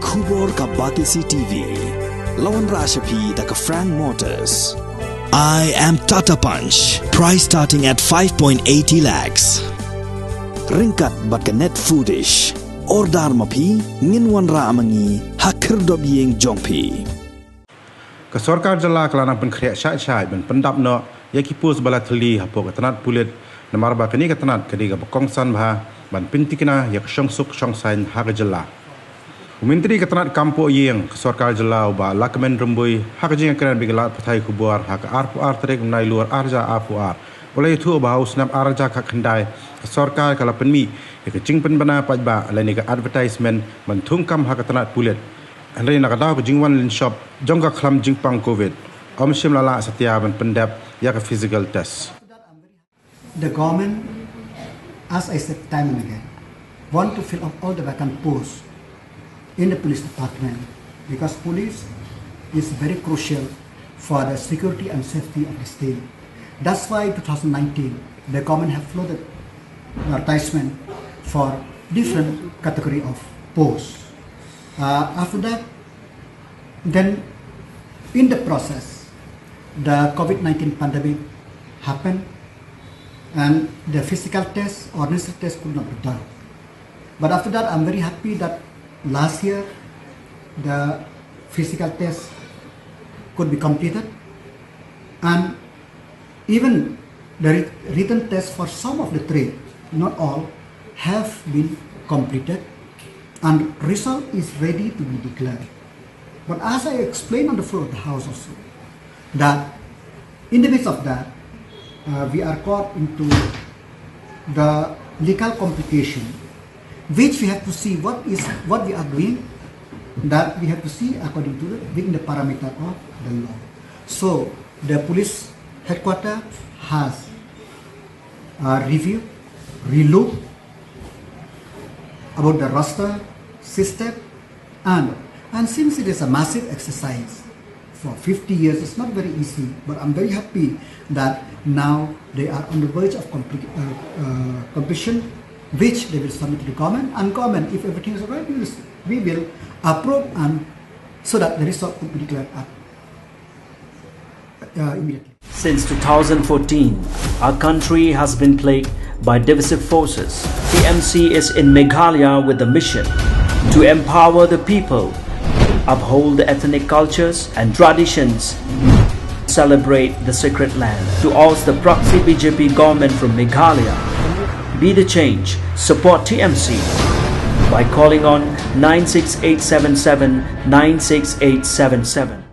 Kubor ka Batisi TV. Lawan Rashapi da ka Frank Motors. I am Tata Punch. Price starting at 5.80 lakhs. Ringkat bat ka net foodish. Ordar mapi nginwan ra amangi hakir dob yeng jongpi. Ka Sorkar jala kelana pen kriya syai ben Pyndap no yaki pus bala Thylli hapok Tnat Pulit namar ba kini ka Tnat kadi ka bokongsan bha ban pintikina yak syongsuk syongsain ha jala. Menteri ka Tnat kampo yeng ka Sorkar jala ba lakmen rumbui ha jing kran bigalat pathai kubuar ha ka ar trek nai luar arja apuar. Oleh itu ba usnap arja ka khandai ka Sorkar kala penmi yak jingpen bana pajba alani ka advertisement ban thungkam ha ka Tnat Pulit. Hari nak tahu jingwan lin shop jongka klam jingpang COVID. Shim lala setia ban Pyndap ya ke physical test. The government, as I said time and again, want to fill up all the vacant posts in the police department because police is very crucial for the security and safety of the state. That's why 2019 the government have floated advertisement for different category of posts. After that, then in the process, the COVID-19 pandemic happened and the physical test or necessary test could not be done. But after that, I'm very happy that last year, the physical test could be completed and even the written test for some of the trade, not all, have been completed. And result is ready to be declared. But as I explained on the floor of the House also, that in the midst of that, we are caught into the legal complication, which we have to see what we are doing, that we have to see according to within the parameter of the law. So the police headquarters has reviewed, relooked about the roster system and since it is a massive exercise for 50 years, it's not very easy, but I'm very happy that now they are on the verge of completion, which they will submit to the government, and government, if everything is alright, we will approve and so that the result could be declared immediately. Since 2014, our country has been plagued by divisive forces. TMC is in Meghalaya with the mission to empower the people, uphold the ethnic cultures and traditions, celebrate the sacred land. To oust the proxy BJP government from Meghalaya, be the change, support TMC by calling on 96877 96877.